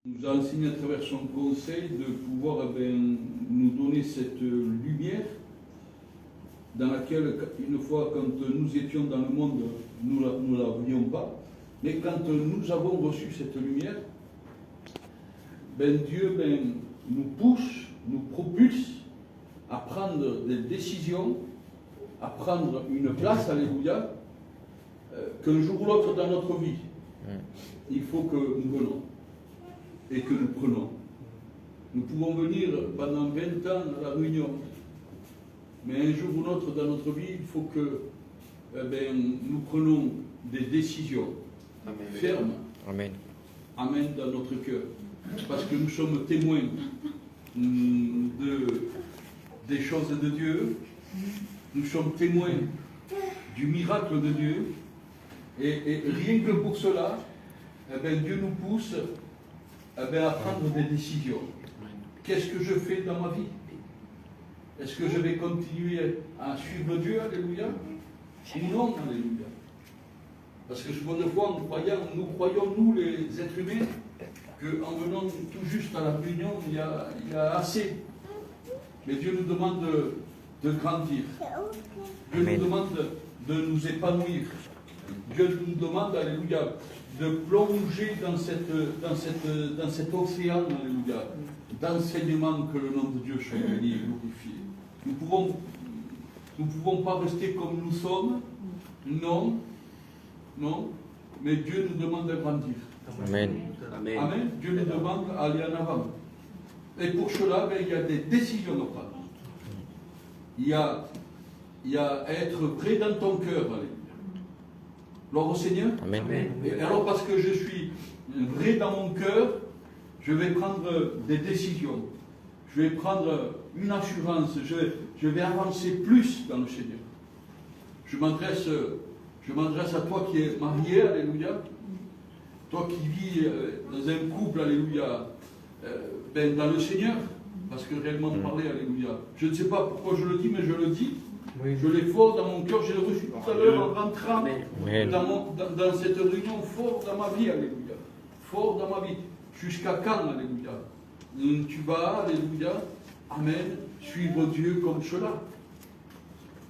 nous a enseigné à travers son conseil de pouvoir nous donner cette lumière dans laquelle, une fois, quand nous étions dans le monde, nous ne la voulions pas. Mais quand nous avons reçu cette lumière, Dieu nous pousse, nous propulse à prendre des décisions, à prendre une place, alléluia, qu'un jour ou l'autre dans notre vie, il faut que nous venons et que nous prenons. Nous pouvons venir pendant 20 ans à la réunion, mais un jour ou l'autre dans notre vie, il faut que nous prenions des décisions fermes. Amen. Amen dans notre cœur. Parce que nous sommes témoins des choses de Dieu. Nous sommes témoins du miracle de Dieu. Et rien que pour cela, Dieu nous pousse à prendre des décisions. Qu'est-ce que je fais dans ma vie? Est-ce que je vais continuer à suivre Dieu, alléluia? Ou non, alléluia? Parce que souvent de fois, nous croyons, nous les êtres humains, qu'en venant tout juste à la réunion, il y a assez. Mais Dieu nous demande de grandir. Dieu nous demande de nous épanouir. Dieu nous demande, alléluia, de plonger dans cet océan, alléluia, d'enseignement, que le nom de Dieu soit béni et glorifié. Nous ne pouvons pas rester comme nous sommes, non, mais Dieu nous demande de grandir. Amen. Amen. Amen. Dieu nous demande d'aller en avant. Et pour cela, il y a des décisions à prendre. Il y a à être prêt dans ton cœur, alléluia. Gloire au Seigneur. Amen. Et alors, parce que je suis vrai dans mon cœur, je vais prendre des décisions. Je vais prendre une assurance. Je vais avancer plus dans le Seigneur. Je m'adresse à toi qui es marié, alléluia. Toi qui vis dans un couple, alléluia, dans le Seigneur. Parce que réellement parler, alléluia. Je ne sais pas pourquoi je le dis, mais je le dis. Oui. Je l'ai fort dans mon cœur. Je l'ai reçu tout à l'heure en rentrant dans cette réunion, fort dans ma vie, alléluia. Fort dans ma vie. Jusqu'à quand, alléluia? Tu vas, alléluia, amen, suivre Dieu comme cela.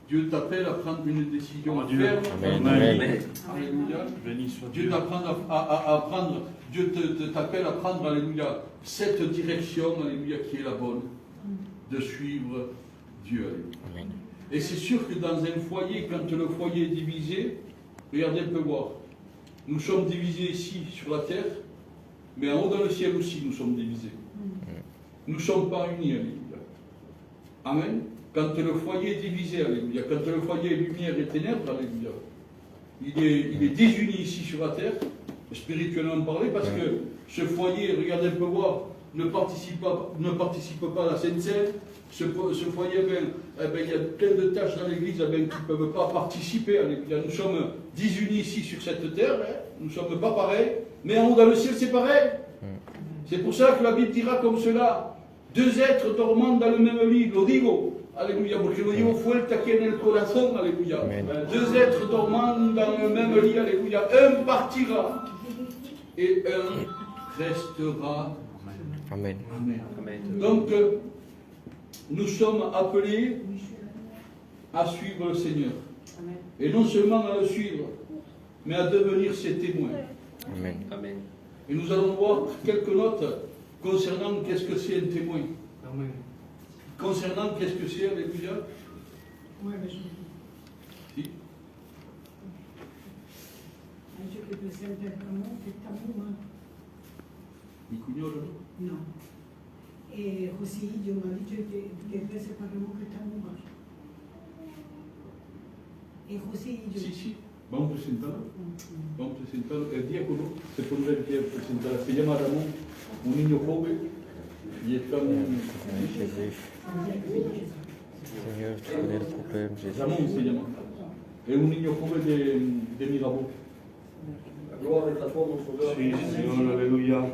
Dieu t'appelle à prendre une décision ferme. Amen. Amen. Alléluia. Dieu t'appelle à prendre, alléluia, cette direction, alléluia, qui est la bonne, de suivre Dieu. Alléluia. Amen. Et c'est sûr que dans un foyer, quand le foyer est divisé, regardez un peu voir. Nous sommes divisés ici sur la terre, mais en haut dans le ciel aussi, nous sommes divisés. Nous ne sommes pas unis, alléluia. Amen. Quand le foyer est divisé, alléluia, quand le foyer est lumière et ténèbres, alléluia, il est désuni ici sur la terre, spirituellement parlé, parce que ce foyer, regardez un peu voir, ne participe pas à la Sainte Seine. Ce foyer, il y a plein de tâches dans l'Église qui ne peuvent pas participer, alléluia. Nous sommes désunis ici sur cette terre, nous ne sommes pas pareils, mais en haut dans le ciel, c'est pareil. C'est pour ça que la Bible dira comme cela, deux êtres dormant dans le même lit, lo digo. Alléluia, porque lo digo fuerte aquí en el corazón, alléluia. Deux êtres dormant dans le même lit, alléluia. Un partira et un restera. Amen. Amen. Donc, nous sommes appelés à suivre le Seigneur. Et non seulement à le suivre, mais à devenir ses témoins. Amen. Amen. Et nous allons voir quelques notes concernant qu'est-ce que c'est un témoin. Amen. Concernant qu'est-ce que c'est, alléluia. Oui, mais je... Si. Dice che presenta il tramonto, il tamuma. Mi cugnolo? No. E così Dio mi dice che prese parliamo che tamuma. E così Dio... Sí. Vamos a presentarlo. El diácono se pondrá en pie a presentar. Se llama Ramón, un niño joven. Y está Señor, tu poder proclame Jésus. Ramón se llama. Es un niño joven de Mirabeau. Gloire est à toi, mon Sauveur. Sí, Señor, aleluya.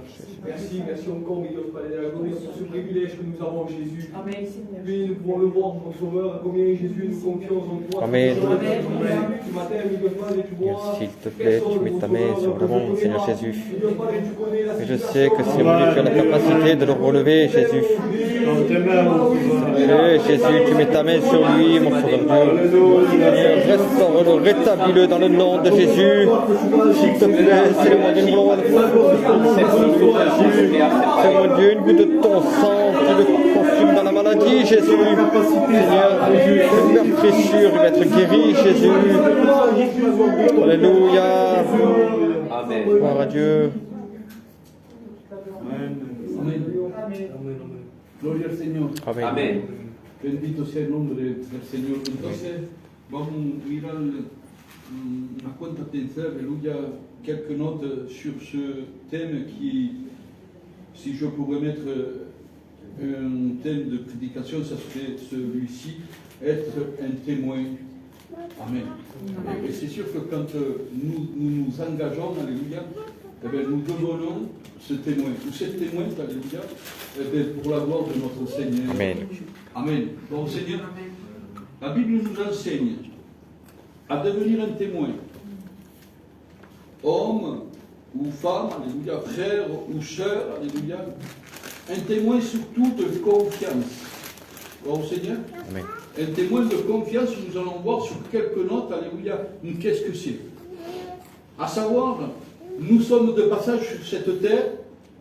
Merci, merci encore, mi Dios, Padre de la gloria, pour ce privilège que nous avons, Jésus. Amen, Seigneur. Oui, nous pouvons le voir, mon Sauveur, combien Jésus nous confions en toi. Amen. Ce matin, mi Dios, Padre, tu vois. S'il te plaît, tu mets ta main sur le monde, Seigneur Jésus. Mi Dios, Padre, tu connais la Et je situation. sais que c'est moi qui as la capacité de le relever, Jésus. Dans tes mains, mon Sauveur. Jésus, tu mets ta main sur lui, mon Sauveur Dieu. Seigneur, restaure-le, rétablis-le dans le nom de Jésus. S'il te plaît, Seigneur mon Dieu, Seigneur Dieu, une goutte de ton sang qui le consume dans la maladie, Jésus. Seigneur, le meurtrissure, il va être guéri, Jésus. Alléluia. Amen. Gloire à Dieu. Amen. Amén. Amen. Gloria al Señor. Amen. Amen. Bendito sea el nombre del Señor. Entonces, vamos a mirar una cuenta atención, aleluya, quelques notes sur ce thème qui, si je pourrais mettre un thème de prédication, ça serait celui-ci, être un témoin. Amen. Et c'est sûr que quand nous nous engageons, alléluia, eh bien, nous devenons ce témoin, ou cette témoin, alléluia, eh bien, pour la gloire de notre Seigneur. Amen. Amen. Donc Seigneur, la Bible nous enseigne à devenir un témoin. Homme ou femme, alléluia, frère ou sœur, alléluia. Un témoin surtout de confiance. Bon Seigneur, Amen. un témoin de confiance, nous allons voir sur quelques notes, alléluia, qu'est-ce que c'est. À savoir, nous sommes de passage sur cette terre.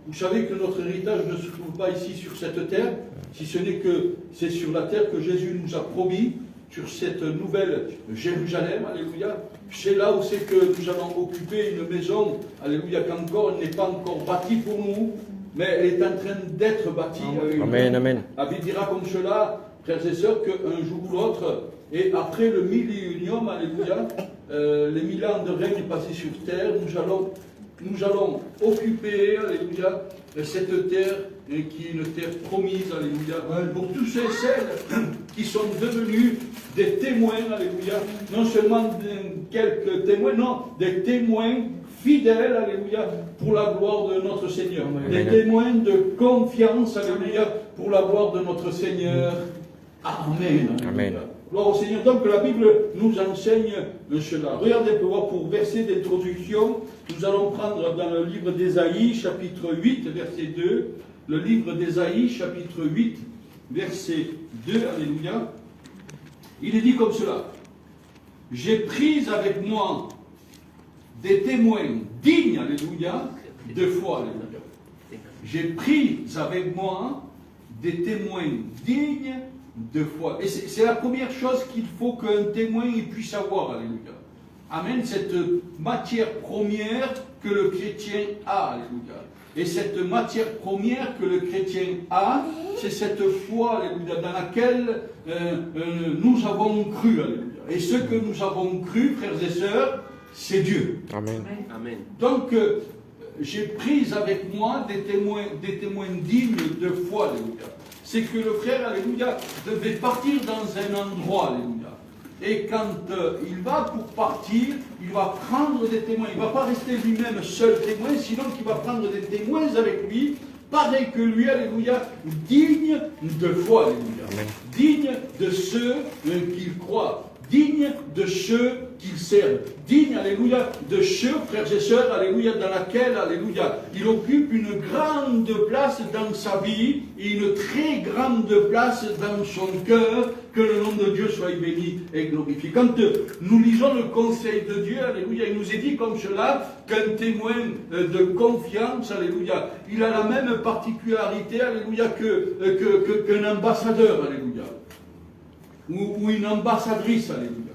Vous savez que notre héritage ne se trouve pas ici sur cette terre, si ce n'est que c'est sur la terre que Jésus nous a promis, sur cette nouvelle Jérusalem, alléluia. C'est là où c'est que nous allons occuper une maison, alléluia, qu'encore n'est pas encore bâtie pour nous, mais elle est en train d'être bâtie. Alléluia. Amen. Amen. La Bible dira comme cela, frères et sœurs, qu'un jour ou l'autre, et après le millénium, alléluia, les 1000 ans de règne passés sur terre, nous allons occuper, alléluia, cette terre qui est une terre promise, alléluia, pour tous ceux et celles qui sont devenus des témoins, alléluia, non seulement quelques témoins, non, des témoins fidèles, alléluia, pour la gloire de notre Seigneur, des témoins de confiance, alléluia, pour la gloire de notre Seigneur. Amen. Amen. Gloire au Seigneur. Donc la Bible nous enseigne cela. Regardez pour verset d'introduction, nous allons prendre dans le livre d'Ésaïe, chapitre 8, verset 2, le livre d'Ésaïe, chapitre 8, verset 2, alléluia. Il est dit comme cela: j'ai pris avec moi des témoins dignes, alléluia, de foi, alléluia. J'ai pris avec moi des témoins dignes de foi. Et c'est la première chose qu'il faut qu'un témoin puisse avoir, alléluia. Amen, cette matière première que le chrétien a, alléluia. Et cette matière première que le chrétien a, c'est cette foi, alléluia, dans laquelle nous avons cru, alléluia. Et ce que nous avons cru, frères et sœurs, c'est Dieu. Amen. Amen. Donc, j'ai pris avec moi des témoins dignes de foi, alléluia. C'est que le frère, alléluia, devait partir dans un endroit, alléluia. Et quand il va pour partir, il va prendre des témoins. Il ne va pas rester lui-même seul témoin, sinon il va prendre des témoins avec lui, pareil que lui, alléluia, dignes de foi, alléluia. Amen. Dignes de ceux qu'il croit. Digne de ceux qu'il servent, digne, alléluia, de ceux, frères et sœurs, alléluia, dans laquelle, alléluia, il occupe une grande place dans sa vie et une très grande place dans son cœur, que le nom de Dieu soit béni et glorifié. Quand nous lisons le conseil de Dieu, alléluia, il nous est dit comme cela qu'un témoin de confiance, alléluia, il a la même particularité, alléluia, qu'un ambassadeur, alléluia. Ou une ambassadrice, alléluia.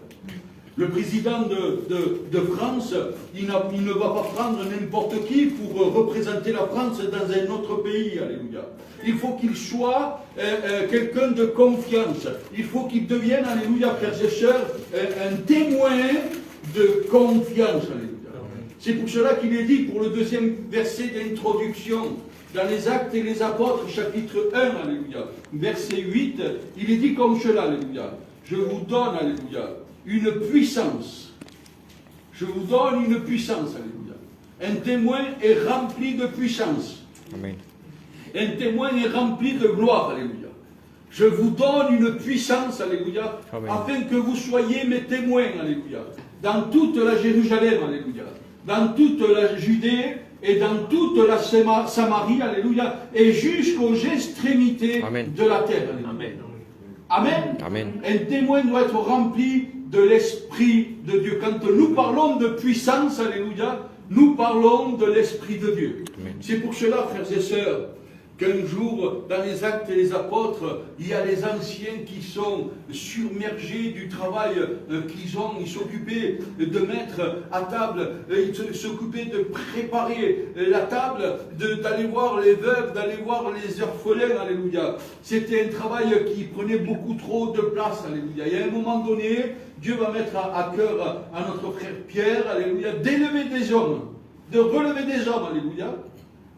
Le président de France, il ne va pas prendre n'importe qui pour représenter la France dans un autre pays, alléluia. Il faut qu'il soit quelqu'un de confiance. Il faut qu'il devienne, alléluia, frères et sœurs, un témoin de confiance, alléluia. C'est pour cela qu'il est dit, pour le deuxième verset d'introduction, dans les Actes et les Apôtres, chapitre 1, alléluia, verset 8, il est dit comme cela, alléluia. Je vous donne, alléluia, une puissance. Je vous donne une puissance, alléluia. Un témoin est rempli de puissance. Amen. Un témoin est rempli de gloire. Alléluia. Je vous donne une puissance, alléluia, Amen. afin que vous soyez mes témoins, alléluia, dans toute la Jérusalem, alléluia, dans toute la Judée et dans toute la Samarie, alléluia, et jusqu'aux extrémités Amen. de la terre. Alléluia. Amen. Amen. Un témoin doit être rempli de l'Esprit de Dieu. Quand nous parlons de puissance, alléluia, nous parlons de l'Esprit de Dieu. Amen. C'est pour cela, frères et sœurs, qu'un jour, dans les Actes des Apôtres, il y a les anciens qui sont submergés du travail qu'ils ont. Ils s'occupaient de mettre à table, ils s'occupaient de préparer la table, d'aller voir les veuves, d'aller voir les orphelins, alléluia. C'était un travail qui prenait beaucoup trop de place, alléluia. Et à un moment donné, Dieu va mettre à cœur à notre frère Pierre, alléluia, d'élever des hommes, de relever des hommes, alléluia.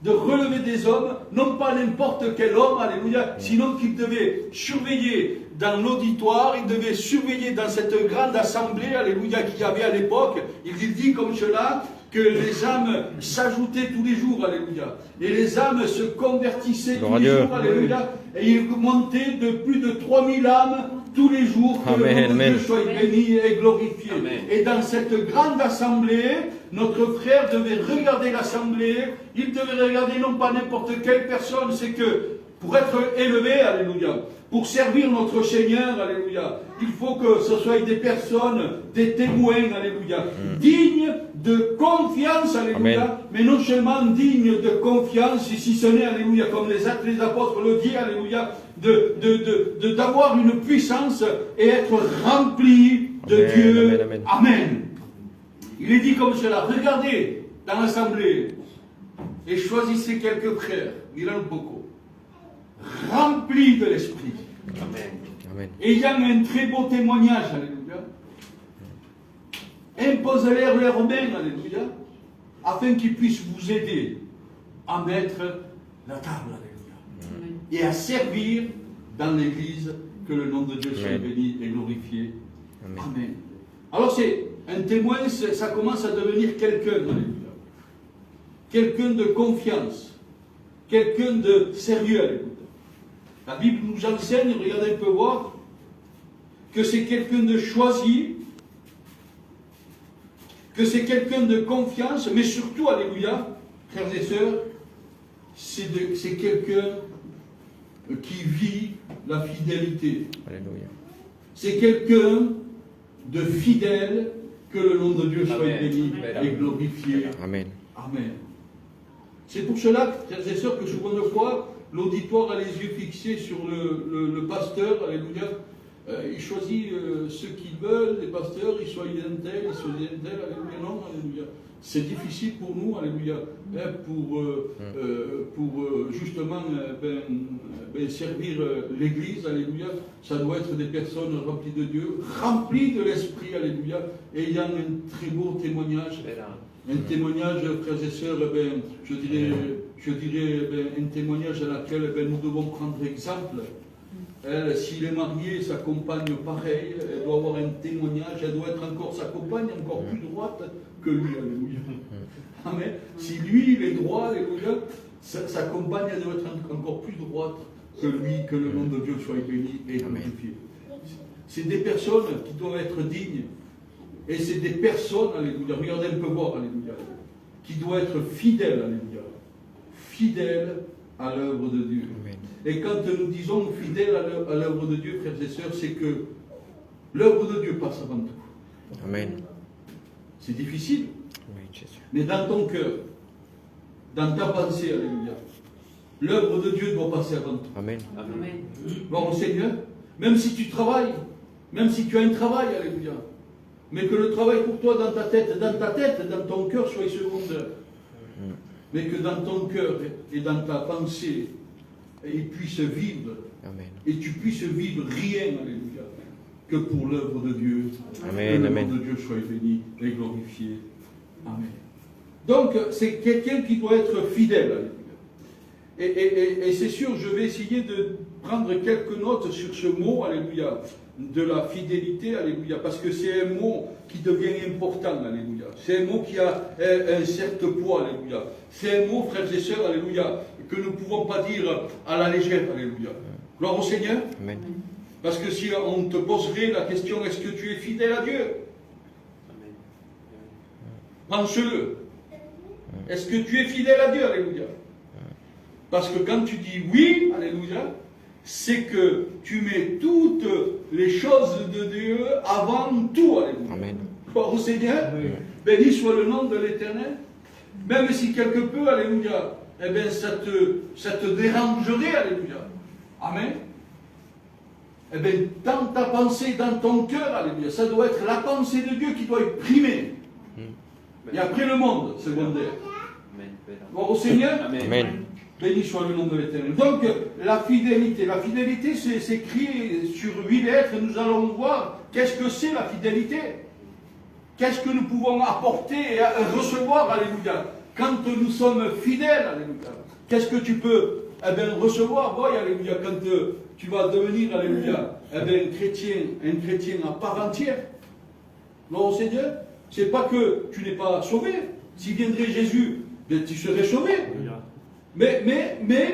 De relever des hommes, non pas n'importe quel homme, alléluia, sinon qu'il devait surveiller dans l'auditoire, il devait surveiller dans cette grande assemblée, alléluia, qu'il y avait à l'époque. Il dit comme cela, que les âmes s'ajoutaient tous les jours, alléluia. Et les âmes se convertissaient tous les jours, alléluia. Et il montait de plus de 3000 âmes tous les jours, que le nom de Dieu soit béni et glorifié. Amen. Et dans cette grande assemblée, notre frère devait regarder l'assemblée, il devait regarder non pas n'importe quelle personne, c'est que pour être élevé, alléluia, pour servir notre Seigneur, alléluia, il faut que ce soit des personnes, des témoins, alléluia, dignes de confiance, alléluia, Amen. Mais non seulement dignes de confiance, si ce n'est, alléluia, comme les Actes des Apôtres le disent, alléluia, d'avoir une puissance et être rempli de Amen, Dieu. Amen, amen. Amen. Il est dit comme cela, regardez dans l'assemblée et choisissez quelques frères, il en a beaucoup, remplis de l'Esprit. Amen. Amen. Ayant un très beau témoignage, alléluia. Imposez-leur leurs mains, alléluia, afin qu'ils puissent vous aider à mettre la table, alléluia, et à servir dans l'Église, que le nom de Dieu soit béni et glorifié. Amen. Amen. Alors c'est un témoin, ça commence à devenir quelqu'un, alléluia, quelqu'un de confiance, quelqu'un de sérieux, alléluia. La Bible nous enseigne, regardez un peu voir, que c'est quelqu'un de choisi, que c'est quelqu'un de confiance, mais surtout, alléluia, frères et sœurs, c'est quelqu'un qui vit la fidélité. Alléluia. C'est quelqu'un de fidèle, que le nom de Dieu soit béni et glorifié. Amen. Amen. C'est pour cela, frères et sœurs, que souvent de fois, l'auditoire a les yeux fixés sur le pasteur, alléluia. Il choisit ceux qu'ils veulent, les pasteurs, ils soient d'un tel, ils soient d'un tel, alléluia. Non, alléluia. C'est difficile pour nous, alléluia, pour justement servir l'Église, alléluia. Ça doit être des personnes remplies de Dieu, remplies de l'Esprit, alléluia, ayant un très beau témoignage. Un témoignage, frères et sœurs, je dirais un témoignage à laquelle nous devons prendre exemple. Elle, s'il est marié, sa compagne pareil, elle doit avoir un témoignage, elle doit être encore sa compagne encore plus droite que lui, alléluia. Amen. Si lui, il est droit, alléluia, sa compagne elle doit être encore plus droite que lui, que le nom de Dieu soit béni et glorifié. C'est des personnes qui doivent être dignes. Et c'est des personnes, alléluia, regardez un peu voir, alléluia, qui doivent être fidèles, alléluia, fidèles à l'œuvre de Dieu. Amen. Et quand nous disons fidèles à l'œuvre de Dieu, frères et sœurs, c'est que l'œuvre de Dieu passe avant tout. Amen. C'est difficile, oui, mais dans ton cœur, dans ta pensée, alléluia, l'œuvre de Dieu doit passer avant tout. Amen. Amen. Bon, Seigneur, même si tu travailles, même si tu as un travail, alléluia, mais que le travail pour toi dans ta tête, dans ton cœur soit secondaire. Mais que dans ton cœur et dans ta pensée, il puisse vivre. Amen. Et tu puisses vivre rien, alléluia, que pour l'œuvre de Dieu. Amen. Que le nom de Dieu soit béni et glorifié. Amen. Donc, c'est quelqu'un qui doit être fidèle, alléluia. Et c'est sûr, je vais essayer de prendre quelques notes sur ce mot, alléluia, de la fidélité, alléluia, parce que c'est un mot qui devient important, alléluia. C'est un mot qui a un certain poids, alléluia. C'est un mot, frères et sœurs, alléluia, que nous ne pouvons pas dire à la légère, alléluia. Gloire au Seigneur. Amen. Parce que si on te poserait la question, est-ce que tu es fidèle à Dieu? Pense-le. Est-ce que tu es fidèle à Dieu? Alléluia. Parce que quand tu dis oui, alléluia, c'est que tu mets toutes les choses de Dieu avant tout, alléluia. Amen. Gloire au Seigneur. Béni soit le nom de l'Éternel. Même si quelque peu, alléluia, eh bien ça te dérangerait, alléluia. Amen. Eh bien, dans ta pensée, dans ton cœur, alléluia, ça doit être la pensée de Dieu qui doit être primée. Et après le monde secondaire. Gloire au Seigneur. Amen. Béni soit le nom de l'Éternel. Donc, la fidélité, c'est écrit sur 8 lettres. Nous allons voir qu'est-ce que c'est la fidélité. Qu'est-ce que nous pouvons apporter et recevoir, alléluia, quand nous sommes fidèles, alléluia. Qu'est-ce que tu peux recevoir, voyez, alléluia, quand tu vas devenir, alléluia, un chrétien à part entière. Gloire au Seigneur. C'est pas que tu n'es pas sauvé. Si viendrait Jésus, ben, tu serais sauvé. Mais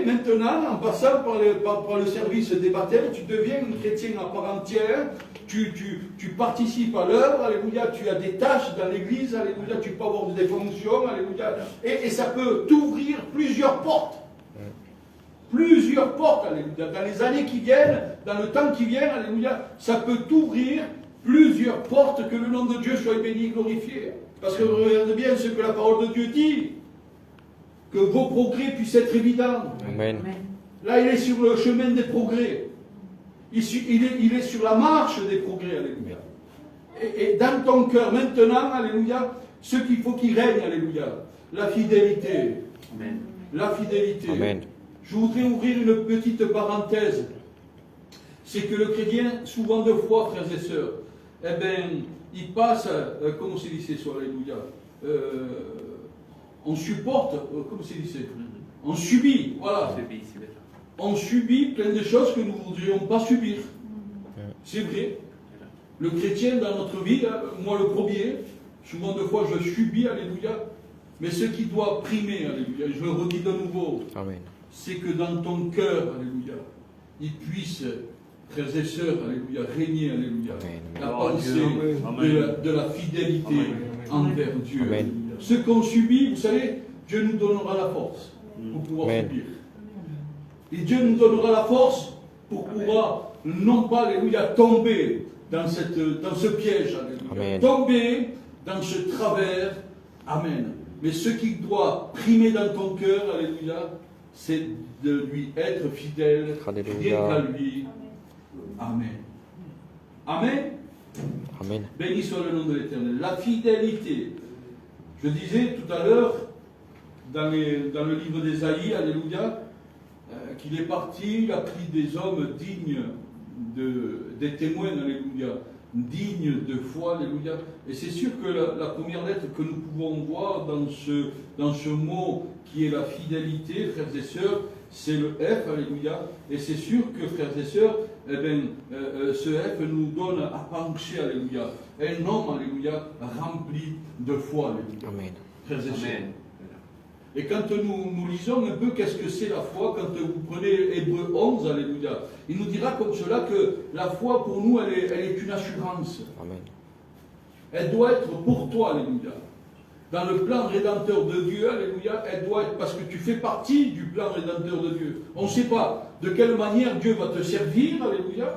maintenant, en passant par le service des baptêmes, tu deviens un chrétien à part entière, tu participes à l'œuvre, alléluia, tu as des tâches dans l'église, alléluia, tu peux avoir des fonctions, alléluia, et ça peut t'ouvrir plusieurs portes. Plusieurs portes, alléluia. Dans les années qui viennent, dans le temps qui vient, alléluia, ça peut t'ouvrir plusieurs portes, que le nom de Dieu soit béni et glorifié. Parce que regardez bien ce que la parole de Dieu dit. Que vos progrès puissent être évidents. Amen. Là, il est sur le chemin des progrès. Il est sur la marche des progrès, alléluia. Et dans ton cœur, maintenant, alléluia, ce qu'il faut qu'il règne, alléluia, la fidélité. Amen. La fidélité. Amen. Je voudrais ouvrir une petite parenthèse. C'est que le chrétien, souvent de fois, frères et sœurs, eh bien, il passe, comment c'est dit ce soir, alléluia, on supporte, comment c'est dit, on subit, voilà. On subit plein de choses que nous ne voudrions pas subir. C'est vrai. Le chrétien dans notre vie, moi le premier, souvent de fois je subis, alléluia, mais ce qui doit primer, alléluia, je le redis de nouveau, c'est que dans ton cœur, alléluia, il puisse, frères et sœurs, alléluia, régner, alléluia, la pensée de la fidélité envers Dieu. Amen. Ce qu'on subit, vous savez, Dieu nous donnera la force pour pouvoir subir. Et Dieu nous donnera la force pour pouvoir, non pas, alléluia, tomber dans ce piège, alléluia, tomber dans ce travers, amen. Mais ce qui doit primer dans ton cœur, alléluia, c'est de lui être fidèle, rien qu'à lui. Amen. Amen. Amen. Béni soit le nom de l'Éternel. La fidélité. Je disais tout à l'heure, dans le livre d'Ésaïe, alléluia, qu'il est parti, il a pris des hommes dignes, des témoins, alléluia, dignes de foi, alléluia. Et c'est sûr que la première lettre que nous pouvons voir dans ce mot qui est la fidélité, frères et sœurs, c'est le F, alléluia. Et c'est sûr que, frères et sœurs, eh bien, ce F nous donne à pencher, alléluia, un homme, alléluia, rempli de foi, alléluia. Amen. Frères et sœurs. Et quand nous lisons un peu qu'est-ce que c'est la foi, quand vous prenez Hébreux 11, alléluia, il nous dira comme cela que la foi pour nous, elle est une assurance. Amen. Elle doit être pour toi, alléluia. Dans le plan rédempteur de Dieu, alléluia, elle doit être parce que tu fais partie du plan rédempteur de Dieu. On ne sait pas de quelle manière Dieu va te servir, alléluia,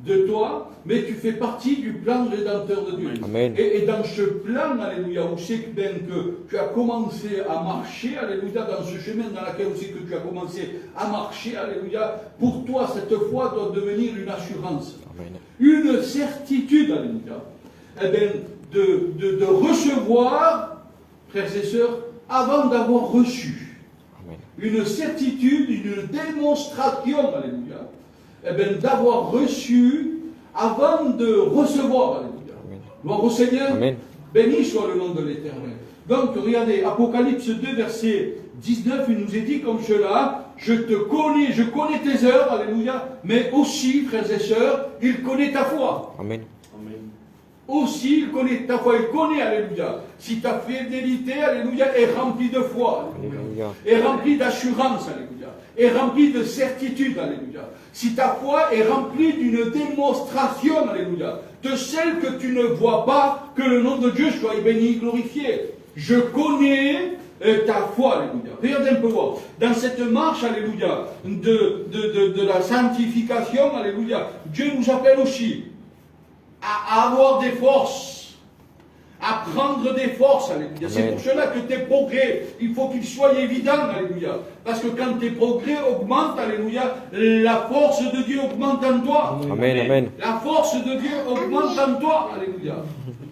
de toi, mais tu fais partie du plan rédempteur de Dieu. Amen. Et dans ce plan, alléluia, où c'est bien que tu as commencé à marcher, alléluia, dans ce chemin dans lequel où c'est que tu as commencé à marcher, alléluia, pour toi, cette foi doit devenir une assurance. Amen. Une certitude, alléluia, eh bien, de recevoir, frères et sœurs, avant d'avoir reçu. Amen. Une certitude, une démonstration, alléluia, eh bien, d'avoir reçu avant de recevoir, alléluia. Gloire au Seigneur. Amen. Béni soit le nom de l'Éternel. Donc, regardez, Apocalypse 2, verset 19, il nous est dit comme cela, je connais tes œuvres, alléluia, mais aussi, frères et sœurs, il connaît ta foi. Amen. Aussi, il connaît ta foi, il connaît, alléluia. Si ta fidélité, alléluia, est remplie de foi, Alléluia. est remplie d'assurance, alléluia, est remplie de certitude, alléluia. Si ta foi est remplie d'une démonstration, alléluia, de celle que tu ne vois pas, que le nom de Dieu soit béni, glorifié. Je connais ta foi, alléluia. Regardez un peu voir. Dans cette marche, alléluia, de la sanctification, alléluia, Dieu nous appelle aussi à avoir des forces, à prendre des forces, alléluia. C'est pour cela que tes progrès, il faut qu'ils soient évidents, alléluia. Parce que quand tes progrès augmentent, alléluia, la force de Dieu augmente en toi. Amen, amen. La force de Dieu augmente en toi, alléluia.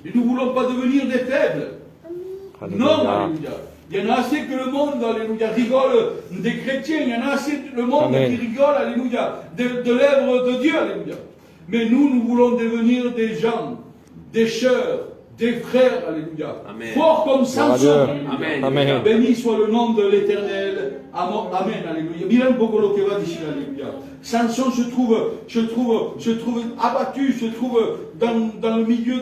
Et nous ne voulons pas devenir des faibles. Alléluia. Non, alléluia. Il y en a assez que le monde, alléluia, rigole des chrétiens. Il y en a assez que le monde Amen. qui rigole, alléluia, de l'œuvre de Dieu, alléluia. Mais nous voulons devenir des gens, des sœurs, des frères, alléluia. Amen. Forts comme Samson. Amen. Amen. Béni soit le nom de l'Éternel. Amen, alléluia. Milan Bogolo qui va d'ici, alléluia. Samson se trouve abattu, se trouve dans le milieu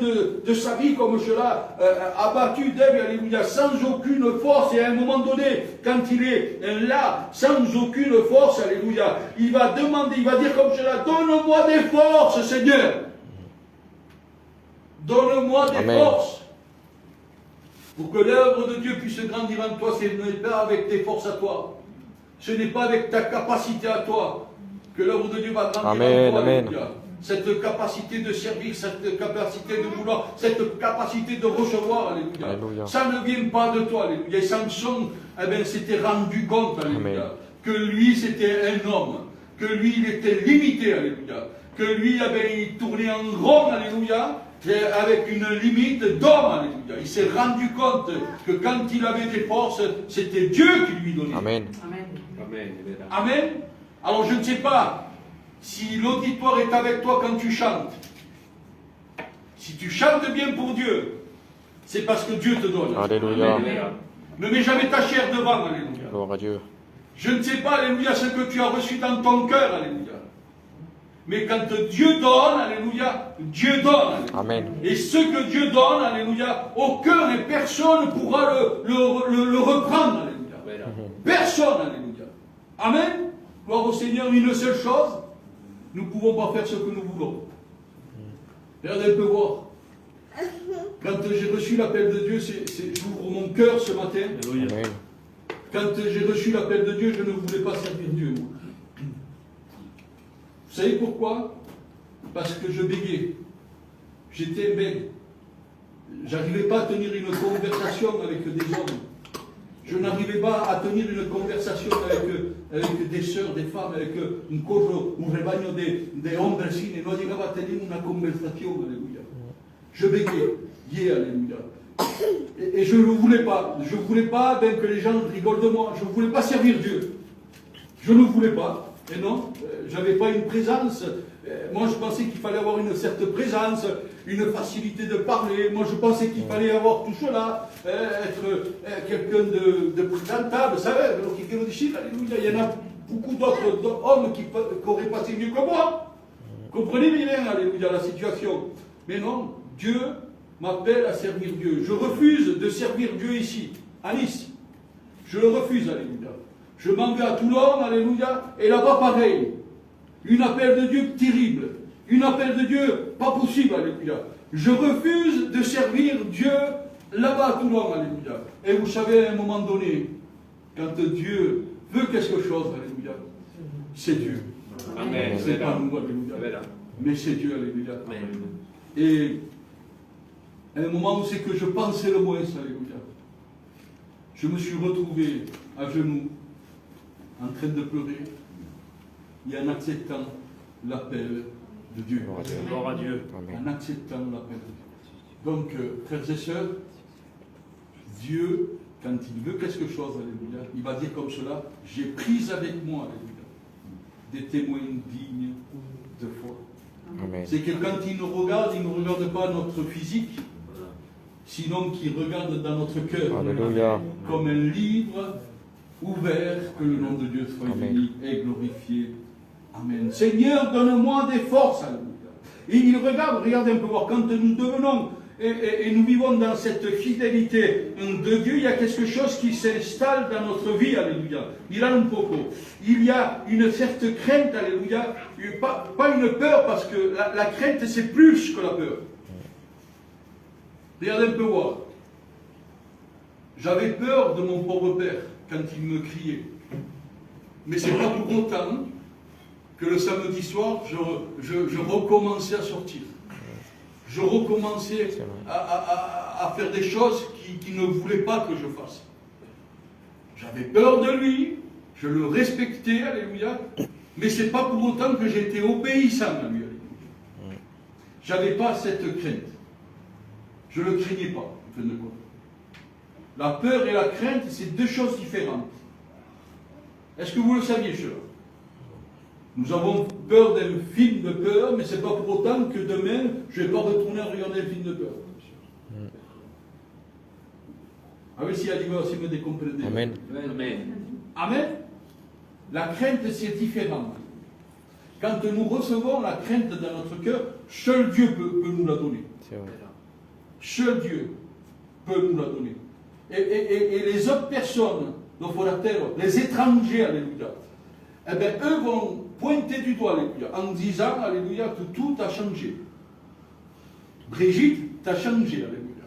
de sa vie comme cela, abattu d'elle, alléluia, sans aucune force. Et à un moment donné, quand il est là, sans aucune force, alléluia, il va demander, il va dire comme cela, donne-moi des forces, Seigneur. Donne-moi des Amen. forces. Pour que l'œuvre de Dieu puisse grandir en toi, ce n'est pas avec tes forces à toi. Ce n'est pas avec ta capacité à toi que l'œuvre de Dieu va grandir Amen, en toi. amen. Alléluia. Cette capacité de servir, cette capacité de vouloir, cette capacité de recevoir, alléluia. Alléluia. Ça ne vient pas de toi, alléluia. Et Samson, s'était rendu compte, alléluia, Amen. que lui c'était un homme, que lui il était limité, alléluia, que lui il tournait en rond, alléluia, avec une limite d'homme, alléluia. Il s'est rendu compte que quand il avait des forces, c'était Dieu qui lui donnait. Amen. Amen. Alors je ne sais pas si l'auditoire est avec toi quand tu chantes. Si tu chantes bien pour Dieu, c'est parce que Dieu te donne. Alléluia. Ne mets jamais ta chair devant, alléluia. Gloire à Dieu. Je ne sais pas, alléluia, ce que tu as reçu dans ton cœur, alléluia. Mais quand Dieu donne, alléluia, Dieu donne. Amen. Et ce que Dieu donne, alléluia, aucun et personne ne pourra le reprendre, alléluia. Personne, alléluia. Amen. Gloire au Seigneur, une seule chose, nous ne pouvons pas faire ce que nous voulons. Regardez un peu voir. Quand j'ai reçu l'appel de Dieu, j'ouvre mon cœur ce matin. Amen. Quand j'ai reçu l'appel de Dieu, je ne voulais pas servir Dieu. Vous savez pourquoi? Parce que je bégayais. J'étais bête. J'arrivais pas à tenir une conversation avec des hommes. Je n'arrivais pas à tenir une conversation avec des sœurs, des femmes, avec un corps, un rebaño de hombres. Et non llegaba a tener una conversation, alléluia. Je bégayais, alléluia. Et je ne voulais pas. Je ne voulais pas que les gens rigolent de moi. Je ne voulais pas servir Dieu. Je ne voulais pas. Et non, je n'avais pas une présence. Moi, je pensais qu'il fallait avoir une certaine présence, une facilité de parler. Moi, je pensais qu'il fallait avoir tout cela, être quelqu'un de présentable. Vous savez, il y en a beaucoup d'autres hommes qui auraient passé mieux que moi. Comprenez bien, alléluia, la situation. Mais non, Dieu m'appelle à servir Dieu. Je refuse de servir Dieu ici, à Nice. Je le refuse, alléluia. Je m'en vais à Toulon, alléluia, et là-bas pareil. Une appel de Dieu terrible. Une appel de Dieu pas possible, alléluia. Je refuse de servir Dieu là-bas à Toulon, alléluia. Et vous savez, à un moment donné, quand Dieu veut quelque chose, alléluia, c'est Dieu. Amen. C'est pas nous, alléluia. Mais c'est Dieu, alléluia. Et à un moment où c'est que je pensais le moins, alléluia, je me suis retrouvé à genoux, en train de pleurer, et en acceptant l'appel de Dieu. Gloire à Dieu. En acceptant l'appel de Dieu. Donc, frères et sœurs, Dieu, quand il veut quelque chose, alléluia, il va dire comme cela, j'ai pris avec moi, alléluia, des témoins dignes de foi. Amen. C'est que quand il nous regarde, il ne regarde pas notre physique, sinon qu'il regarde dans notre cœur, Alléluia. comme un livre ouvert, que le nom de Dieu soit Amen. béni et glorifié. Amen. Seigneur, donne-moi des forces. Alléluia. Et il regardez un peu voir, quand nous devenons et nous vivons dans cette fidélité de Dieu, il y a quelque chose qui s'installe dans notre vie, alléluia. Il a un propos. Il y a une certaine crainte, alléluia. Pas une peur, parce que la crainte, c'est plus que la peur. Regardez un peu voir. J'avais peur de mon pauvre père quand il me criait. Mais c'est pas pour autant que le samedi soir, je recommençais à sortir. Je recommençais à faire des choses qu'il ne voulait pas que je fasse. J'avais peur de lui, je le respectais, alléluia, mais ce n'est pas pour autant que j'étais obéissant à lui, alléluia. Je n'avais pas cette crainte. Je ne le craignais pas, en fin de compte. La peur et la crainte, c'est deux choses différentes. Est-ce que vous le saviez, cela? Nous avons peur d'un film de peur, mais ce n'est pas pour autant que demain, je ne vais pas retourner à regarder un film de peur. Avec si me décomprenez. Amen. Amen. Amen. La crainte, c'est différent. Quand nous recevons la crainte dans notre cœur, seul Dieu peut nous la donner. C'est vrai. Seul Dieu peut nous la donner. Et les autres personnes, les étrangers, alléluia, eh bien, eux vont pointer du doigt, alléluia, en disant, alléluia, que tout a changé. Brigitte, t'as changé, alléluia.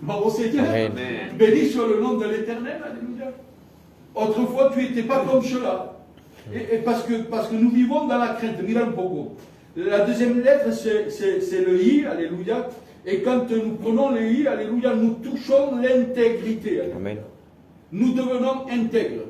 Bravo Seigneur. Amen. Béni soit le nom de l'Éternel, alléluia. Autrefois, tu n'étais pas comme cela. Et parce que nous vivons dans la crainte, Milan Pogo. La deuxième lettre, c'est le I, alléluia. Et quand nous prenons le I, alléluia, nous touchons l'intégrité. Amen. Nous devenons intègres.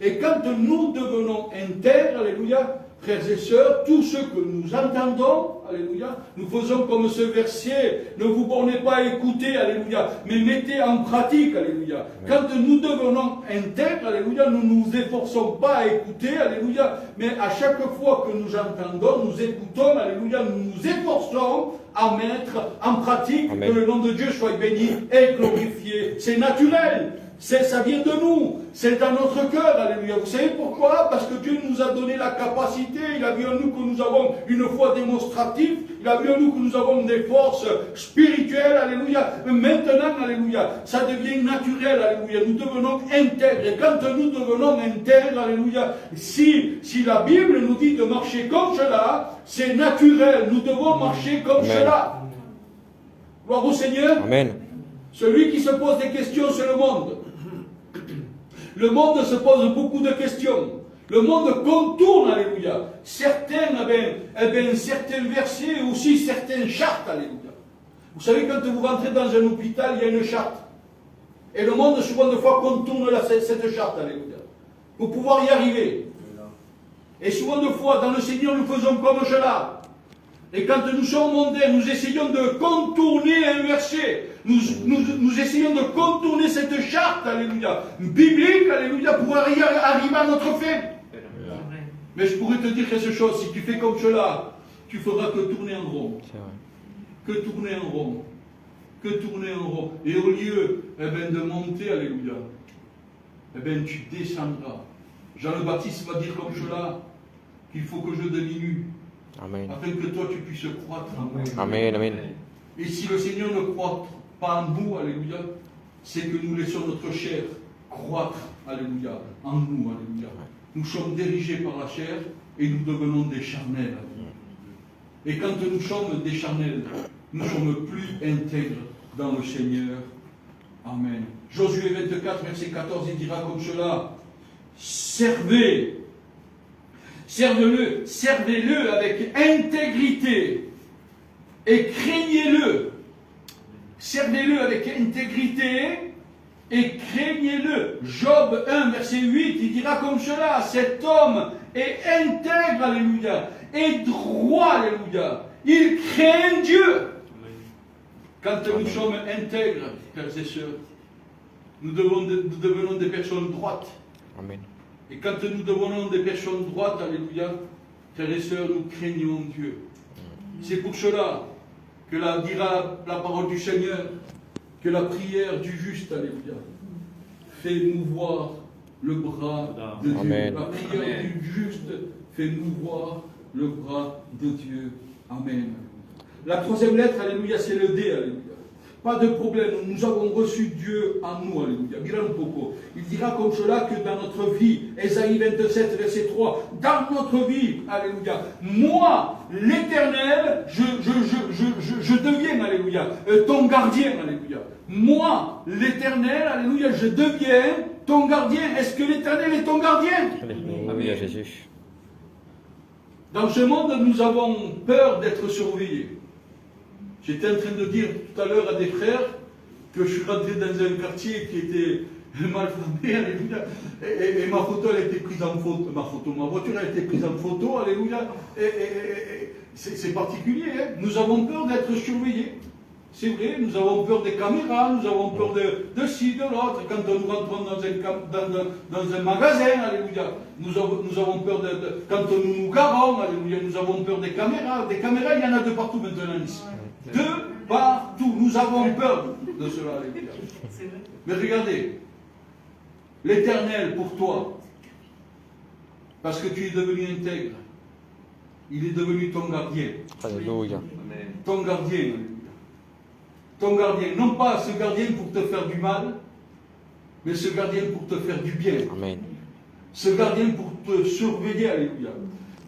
Et quand nous devenons intègres, alléluia, frères et sœurs, tout ce que nous entendons, alléluia, nous faisons comme ce verset, ne vous bornez pas à écouter, alléluia, mais mettez en pratique, alléluia. Quand nous devenons intègres, alléluia, nous ne nous efforçons pas à écouter, alléluia, mais à chaque fois que nous entendons, nous écoutons, alléluia, nous nous efforçons à mettre en pratique. Amen. Que le nom de Dieu soit béni et glorifié. C'est naturel. Ça vient de nous, c'est dans notre cœur, alléluia. Vous savez pourquoi? Parce que Dieu nous a donné la capacité, il a vu en nous que nous avons une foi démonstrative, il a vu en nous que nous avons des forces spirituelles, alléluia. Mais maintenant, alléluia, ça devient naturel, alléluia. Nous devenons intègres. Et quand nous devenons intègres, alléluia, si la Bible nous dit de marcher comme cela, c'est naturel, nous devons marcher comme Amen. cela. Gloire au Seigneur. Amen. Celui qui se pose des questions, c'est le monde. Le monde se pose beaucoup de questions. Le monde contourne, alléluia. Certains versets, aussi certaines chartes, alléluia. Vous savez, quand vous rentrez dans un hôpital, il y a une charte. Et le monde, souvent de fois, contourne cette charte, alléluia. Pour pouvoir y arriver. Et souvent de fois, dans le Seigneur, nous faisons comme cela. Et quand nous sommes mondains, nous essayons de contourner un verset. Nous essayons de contourner cette charte, alléluia, biblique, alléluia, pour arriver à notre fin. Mais je pourrais te dire quelque chose, si tu fais comme cela, tu feras que tourner en rond. C'est vrai. Que tourner en rond. Que tourner en rond. Et au lieu de monter, alléluia, tu descendras. Jean le Baptiste va dire comme cela, qu'il faut que je diminue. Amen. Afin que toi tu puisses croître en moi. Amen. Amen. Et si le Seigneur ne croît pas en nous, alléluia, c'est que nous laissons notre chair croître, alléluia, en nous, alléluia. Nous sommes dirigés par la chair et nous devenons des charnels. Et quand nous sommes des charnels, nous ne sommes plus intègres dans le Seigneur. Amen. Josué 24, verset 14, il dira comme cela, servez. Servez-le avec intégrité et craignez-le. Servez-le avec intégrité et craignez-le. Job 1, verset 8, il dira comme cela, cet homme est intègre, alléluia, et droit, alléluia. Il craint Dieu. Quand nous sommes intègres, frères et sœurs, nous devenons des personnes droites. Amen. Et quand nous devenons des personnes droites, alléluia, frères et sœurs, nous craignons Dieu. C'est pour cela que dira la parole du Seigneur, que la prière du juste, alléluia, fait mouvoir le bras de Dieu. Amen. La prière du juste fait mouvoir le bras de Dieu. Amen. La troisième lettre, alléluia, c'est le D, alléluia. Pas de problème, nous avons reçu Dieu en nous, alléluia. Bilan Poco. Il dira comme cela que dans notre vie, Ésaïe 27, verset 3, dans notre vie, alléluia, moi, l'Éternel, je deviens, alléluia, ton gardien, alléluia. Moi, l'Éternel, alléluia, je deviens ton gardien. Est-ce que l'Éternel est ton gardien? Alléluia, Jésus. Dans ce monde, nous avons peur d'être surveillés. J'étais en train de dire tout à l'heure à des frères que je suis rentré dans un quartier qui était mal fermé, alléluia, et ma photo elle a été prise en photo, ma voiture a été prise en photo, alléluia, et c'est particulier, hein. Nous avons peur d'être surveillés. C'est vrai, nous avons peur des caméras, nous avons peur de ci, de l'autre. Quand nous rentrons dans un magasin, alléluia, nous avons peur quand nous nous garons, alléluia, nous avons peur des caméras. Des caméras, il y en a de partout maintenant ici. De partout. Nous avons peur de cela, alléluia. Mais regardez, l'Éternel pour toi, parce que tu es devenu intègre, il est devenu ton gardien. Alléluia. Ton gardien, alléluia. Ton gardien, non pas ce gardien pour te faire du mal, mais ce gardien pour te faire du bien. Amen. Ce gardien pour te surveiller, alléluia.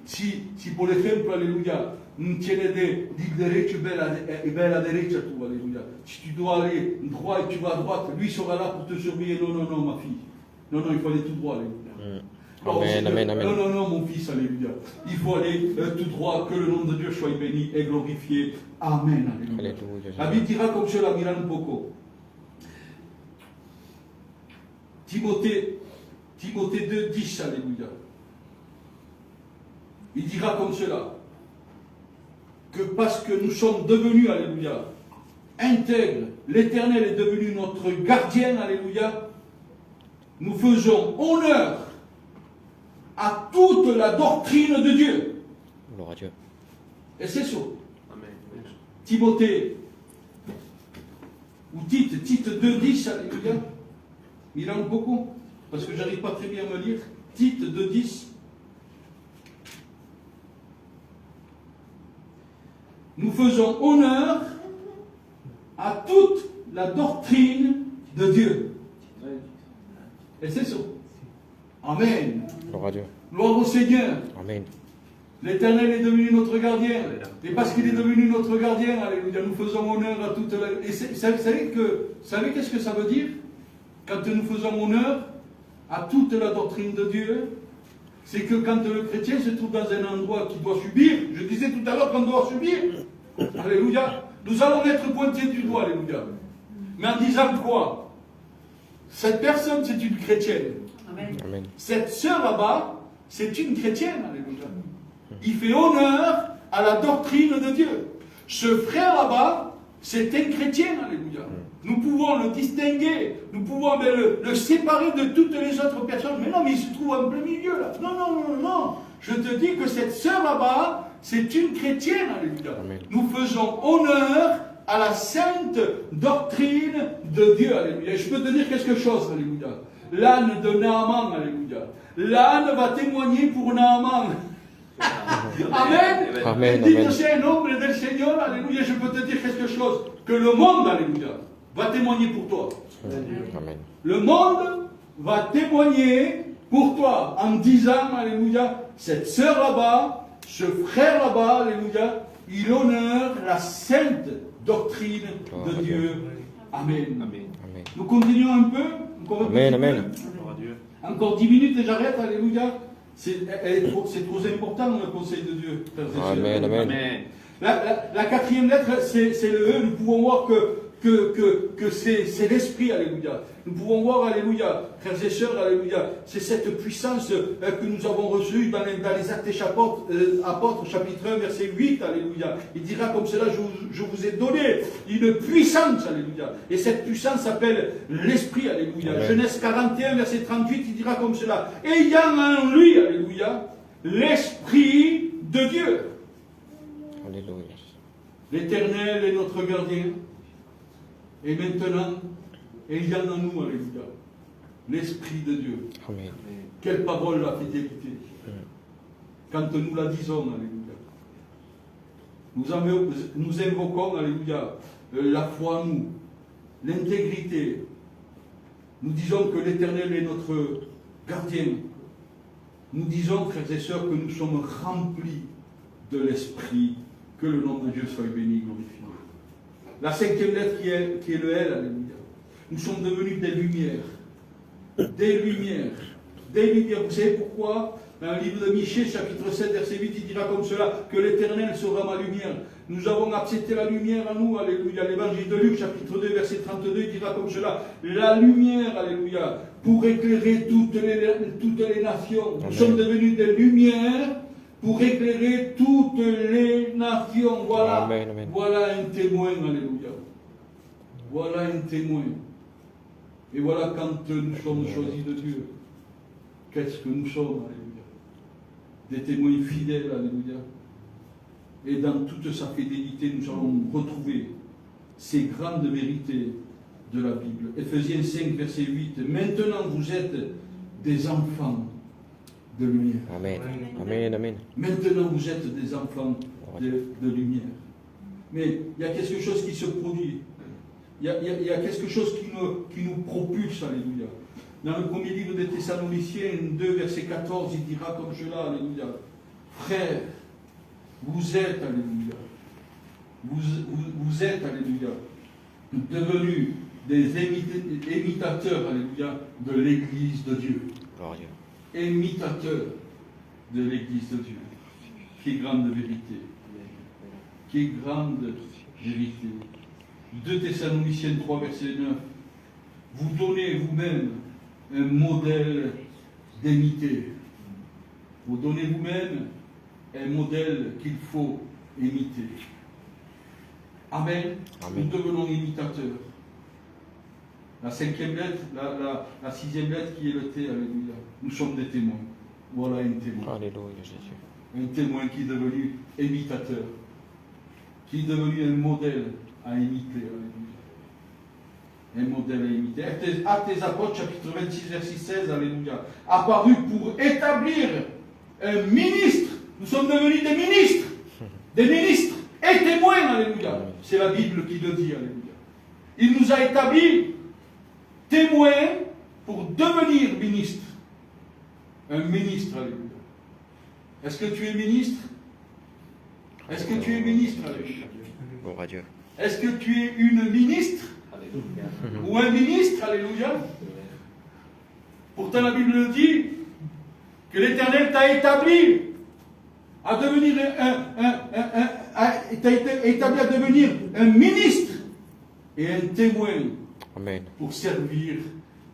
Si pour l'exemple, alléluia, non tiene di derecho e bella derecha tu, alléluia. Si tu dois aller droit et tu vas à droite, lui sera là pour te surveiller. Non, non, non, ma fille. Non, non, il faut aller tout droit, alléluia. Amen, amen, amen. Non, non, non, mon fils, alléluia. Il faut aller tout droit, que le nom de Dieu soit béni et glorifié. Amen, alléluia. Alléluia. La Bible dira comme cela, Milan Poco. Timothée 2, 10, alléluia. Il dira comme cela, que parce que nous sommes devenus, alléluia, intègres, l'Éternel est devenu notre gardien, alléluia, nous faisons honneur à toute la doctrine de Dieu. Gloire à Dieu. Et c'est ça. Timothée, ou Tite 2, 10, alléluia. Il manque beaucoup, parce que j'arrive pas très bien à me lire. Tite 2, 10. Nous faisons honneur à toute la doctrine de Dieu. Et c'est ça. Amen. Gloire à Dieu. Gloire au Seigneur. Amen. L'Éternel est devenu notre gardien. Et parce qu'il est devenu notre gardien, alléluia, nous faisons honneur à toute la... Et vous savez qu'est-ce que ça veut dire? Quand nous faisons honneur à toute la doctrine de Dieu, c'est que quand le chrétien se trouve dans un endroit qui doit subir, je disais tout à l'heure qu'on doit subir, alléluia, nous allons être pointés du doigt, alléluia. Mais en disant quoi? Cette personne, c'est une chrétienne. Amen. Cette sœur là-bas, c'est une chrétienne, alléluia. Il fait honneur à la doctrine de Dieu. Ce frère là-bas, c'est un chrétien, alléluia. Nous pouvons le distinguer, nous pouvons le séparer de toutes les autres personnes. Mais non, mais il se trouve en plein milieu là. Non, non, non, non. Je te dis que cette sœur là-bas, c'est une chrétienne, alléluia. Amen. Nous faisons honneur à la sainte doctrine de Dieu, alléluia. Et je peux te dire quelque chose, alléluia. L'âne de Naaman, alléluia. L'âne va témoigner pour Naaman. Amen. Amen, Dit amen. c'est un homme del Seigneur, alléluia. Je peux te dire quelque chose. Que le monde, alléluia, va témoigner pour toi. Amen. Le monde va témoigner pour toi en disant, alléluia, cette sœur là-bas, ce frère là-bas, alléluia, il honore la sainte doctrine de Dieu. Amen. Amen. Nous continuons un peu. Encore un Amen, petit amen. peu. Encore 10 minutes et j'arrête, alléluia. C'est trop important le conseil de Dieu. Frères et sœurs. Amen, amen. La quatrième lettre, c'est le E. Nous pouvons voir que c'est l'esprit, alléluia. Nous pouvons voir, alléluia, frères et sœurs, alléluia, c'est cette puissance que nous avons reçue dans les Actes des Apôtres, chapitre 1, verset 8, alléluia. Il dira comme cela, je vous ai donné une puissance, alléluia. Et cette puissance s'appelle l'esprit, alléluia. Amen. Genèse 41, verset 38, il dira comme cela. Ayant en lui, alléluia, l'esprit de Dieu. Alléluia. L'Éternel est notre gardien. Et maintenant, il y en a nous, alléluia. l'Esprit de Dieu. Amen. Quelle parole la fidélité. Quand nous la disons, alléluia. Nous invoquons, alléluia, la foi en nous, l'intégrité. Nous disons que l'Éternel est notre gardien. Nous disons, frères et sœurs, que nous sommes remplis de l'Esprit. Que le nom de Dieu soit béni, glorifié. La 5e lettre qui est le L, alléluia. Nous sommes devenus des lumières. Des lumières. Des lumières. Vous savez pourquoi? Dans le livre de Michée, chapitre 7, verset 8, il dira comme cela, que l'Éternel sera ma lumière. Nous avons accepté la lumière en nous, alléluia. L'évangile de Luc, chapitre 2, verset 32, il dira comme cela, la lumière, alléluia, pour éclairer toutes les nations. Nous sommes devenus des lumières pour éclairer toutes les nations. Voilà, Amen, amen. voilà un témoin, alléluia. Voilà un témoin. Et voilà quand nous sommes choisis de Dieu. Qu'est-ce que nous sommes, alléluia? Des témoins fidèles, alléluia. Et dans toute sa fidélité, nous allons retrouver ces grandes vérités de la Bible. Éphésiens 5, verset 8. Maintenant, vous êtes des enfants de lumière. Amen. Amen. Amen. Maintenant, vous êtes des enfants de lumière. Mais il y a quelque chose qui se produit. Il y a quelque chose qui nous propulse, alléluia. Dans le premier livre des Thessaloniciens, 2, verset 14, il dira comme cela, alléluia. Frères, vous êtes, alléluia. Vous êtes, alléluia, devenus des imitateurs, alléluia, de l'Église de Dieu. Glorieux. Imitateurs de l'Église de Dieu. Quelle grande vérité. Quelle grande vérité. 2 Thessaloniciens 3, verset 9. Vous donnez vous-même un modèle d'imiter. Vous donnez vous-même un modèle qu'il faut imiter. Amen. Amen. Nous devenons imitateurs. La 5e lettre, la 6e lettre qui est le T, alléluia. Nous sommes des témoins. Voilà un témoin. Alléluia, Jésus. Un témoin qui est devenu imitateur. Qui est devenu un modèle à imiter, alléluia. Un modèle à imiter. Actes des Apôtres, chapitre 26, verset 16, alléluia. Apparu pour établir un ministre. Nous sommes devenus des ministres. Des ministres et témoins, alléluia. C'est la Bible qui le dit, alléluia. Il nous a établis témoins pour devenir ministre. Un ministre, alléluia. Est-ce que tu es ministre? Est-ce que tu es ministre, alléluia? Gloire à Dieu. Est-ce que tu es une ministre? Ou un ministre, alléluia? Pourtant la Bible dit que l'Éternel t'a établi à devenir établi à devenir un ministre et un témoin. Amen. Pour servir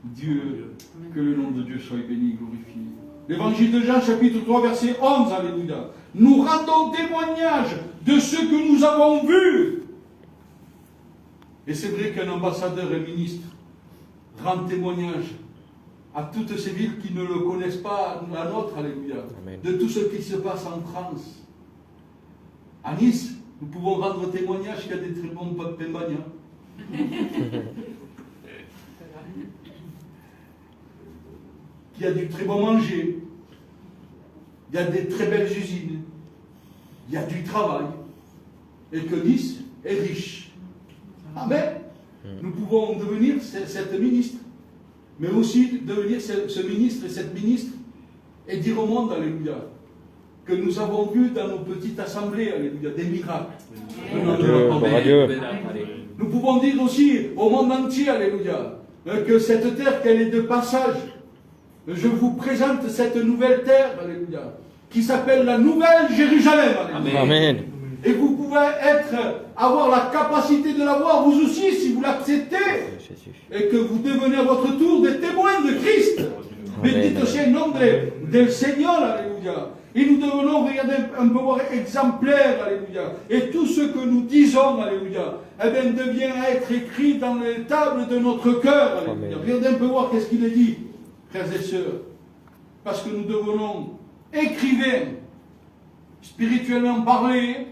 Dieu. Que le nom de Dieu soit béni, glorifié. L'évangile de Jean, chapitre 3, verset 11, alléluia. Nous rendons témoignage de ce que nous avons vu. Et c'est vrai qu'un ambassadeur et ministre rend témoignage à toutes ces villes qui ne le connaissent pas, la nôtre, alléluia, Amen. de tout ce qui se passe en France. À Nice, nous pouvons rendre témoignage qu'il y a des très bons pembagnas. Qu'il y a du très bon manger, il y a des très belles usines, il y a du travail, et que Nice est riche. Amen. Nous pouvons devenir cette ministre, mais aussi devenir ce ministre et cette ministre, et dire au monde, alléluia, que nous avons vu dans nos petites assemblées, alléluia, des miracles. Gloire à Dieu. Nous pouvons dire aussi au monde entier, alléluia, que cette terre, qu'elle est de passage. Je vous présente cette nouvelle terre, alléluia, qui s'appelle la Nouvelle Jérusalem, alléluia. Amen. Et vous pouvez avoir la capacité de la voir vous aussi, si vous l'acceptez, Jésus. et que vous devenez à votre tour des témoins de Christ. Bendito sea el nombre del Seigneur, alléluia. Et nous devenons, regardez, un pouvoir exemplaire, alléluia. Et tout ce que nous disons, alléluia, eh bien, devient à être écrit dans les tables de notre cœur, alléluia. Regardez un peu voir qu'est-ce qu'il est dit, frères et sœurs. Parce que nous devenons écrivains, spirituellement parlés,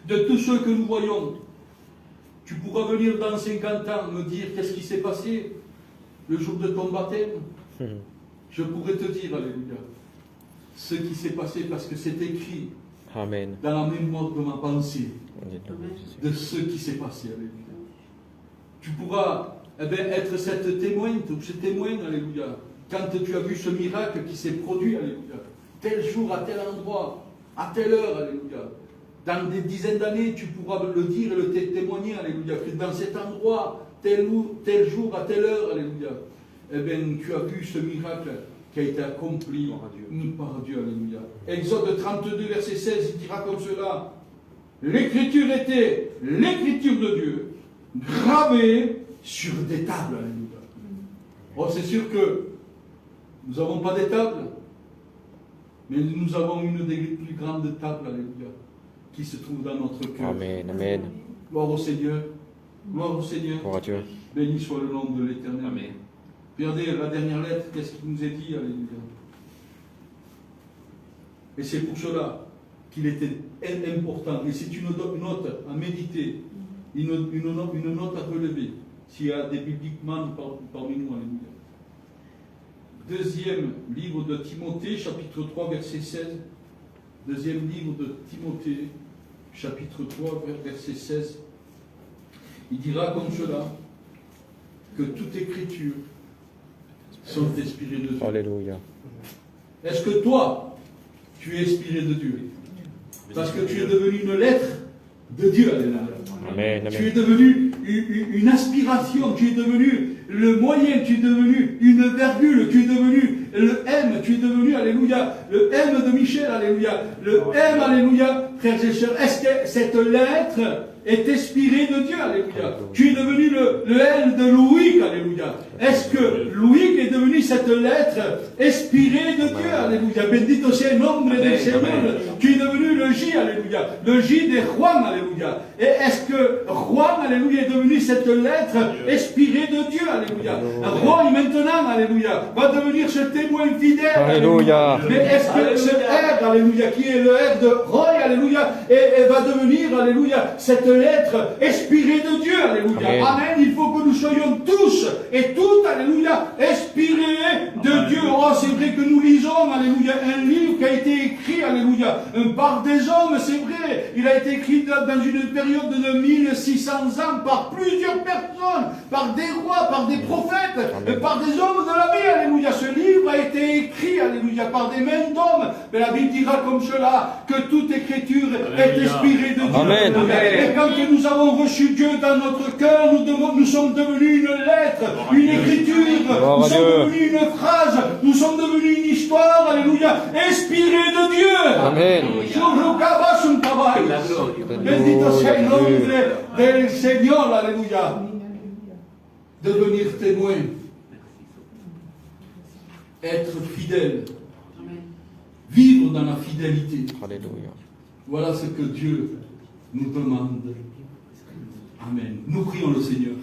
de tout ce que nous voyons. Tu pourras venir dans 50 ans me dire qu'est-ce qui s'est passé. le jour de ton baptême, je pourrais te dire, alléluia, ce qui s'est passé parce que c'est écrit Amen. dans la mémoire de ma pensée Alléluia. de ce qui s'est passé, alléluia. Tu pourras être cette témoin, ou ce témoin, alléluia, quand tu as vu ce miracle qui s'est produit, alléluia, tel jour, à tel endroit, à telle heure, alléluia. Dans des dizaines d'années, tu pourras le dire et le témoigner, alléluia, que dans cet endroit, tel jour, à telle heure, alléluia, tu as vu ce miracle qui a été accompli par Dieu, alléluia. Exode 32, verset 16, il dira comme cela, l'écriture était l'écriture de Dieu, gravée sur des tables, alléluia. Oh, c'est sûr que nous n'avons pas des tables, mais nous avons une des plus grandes tables, alléluia, qui se trouve dans notre cœur. Amen. Amen. Gloire au Seigneur. Gloire au Seigneur. Gloire à Dieu. Béni soit le nom de l'Éternel. Amen. Regardez la dernière lettre, qu'est-ce qu'il nous est dit, alléluia. Et c'est pour cela qu'il était important, et c'est une note à méditer, une note à relever, s'il y a des bibliquement parmi nous, alléluia. Deuxième livre de Timothée, chapitre 3, verset 16. Deuxième livre de Timothée, chapitre 3, verset 16. Il dira comme cela, que toute écriture sont inspirées de Dieu. Alléluia. Est-ce que toi, tu es inspiré de Dieu? Parce que tu es devenu une lettre de Dieu, alléluia. Amen. Tu es Amen. devenu une aspiration, tu es devenu le moyen, tu es devenu une virgule, tu es devenu le M, tu es devenu, alléluia, le M de Michel, alléluia, le M, alléluia, frères et sœurs. Est-ce que cette lettre est inspirée de Dieu, alléluia? Tu es devenu le L de Louis, alléluia. Est-ce que Louis est devenu cette lettre inspirée de Dieu, alléluia? Bendito sea el nombre del Señor. Tu es devenu le J, alléluia, le J de Juan, alléluia. Et est-ce que Juan, alléluia, est devenu cette lettre inspirée de Dieu, alléluia? Roy, maintenant, alléluia, va devenir ce témoin fidèle, Alléluia. Mais est-ce que ce R, alléluia, qui est le R de Roy, alléluia, et va devenir, alléluia, cette lettre inspirée de Dieu, alléluia. Amen. Amen. Il faut que nous soyons tous et toutes, alléluia, inspirés de Dieu. Oh, c'est vrai que nous lisons, alléluia, un livre qui a été écrit, alléluia, par des hommes, c'est vrai. Il a été écrit dans une période de 1600 ans par plusieurs personnes, par des rois, par des prophètes, par des hommes de la vie, alléluia. Ce livre a été écrit, alléluia, par des mains d'hommes. Mais la Bible dira comme cela, que toute écriture est inspirée de Dieu. Amen. Et quand nous avons reçu Dieu dans notre cœur, nous sommes devenus une lettre, une écriture, Gloire nous à sommes Dieu. devenus une phrase, nous sommes devenus une histoire, alléluia, inspirée de Dieu. Amen. Bendito sea el nombre del Señor, alléluia. Devenir témoin, être fidèle, vivre dans la fidélité. Alléluia. Voilà ce que Dieu nous demande. Amen. Nous prions le Seigneur.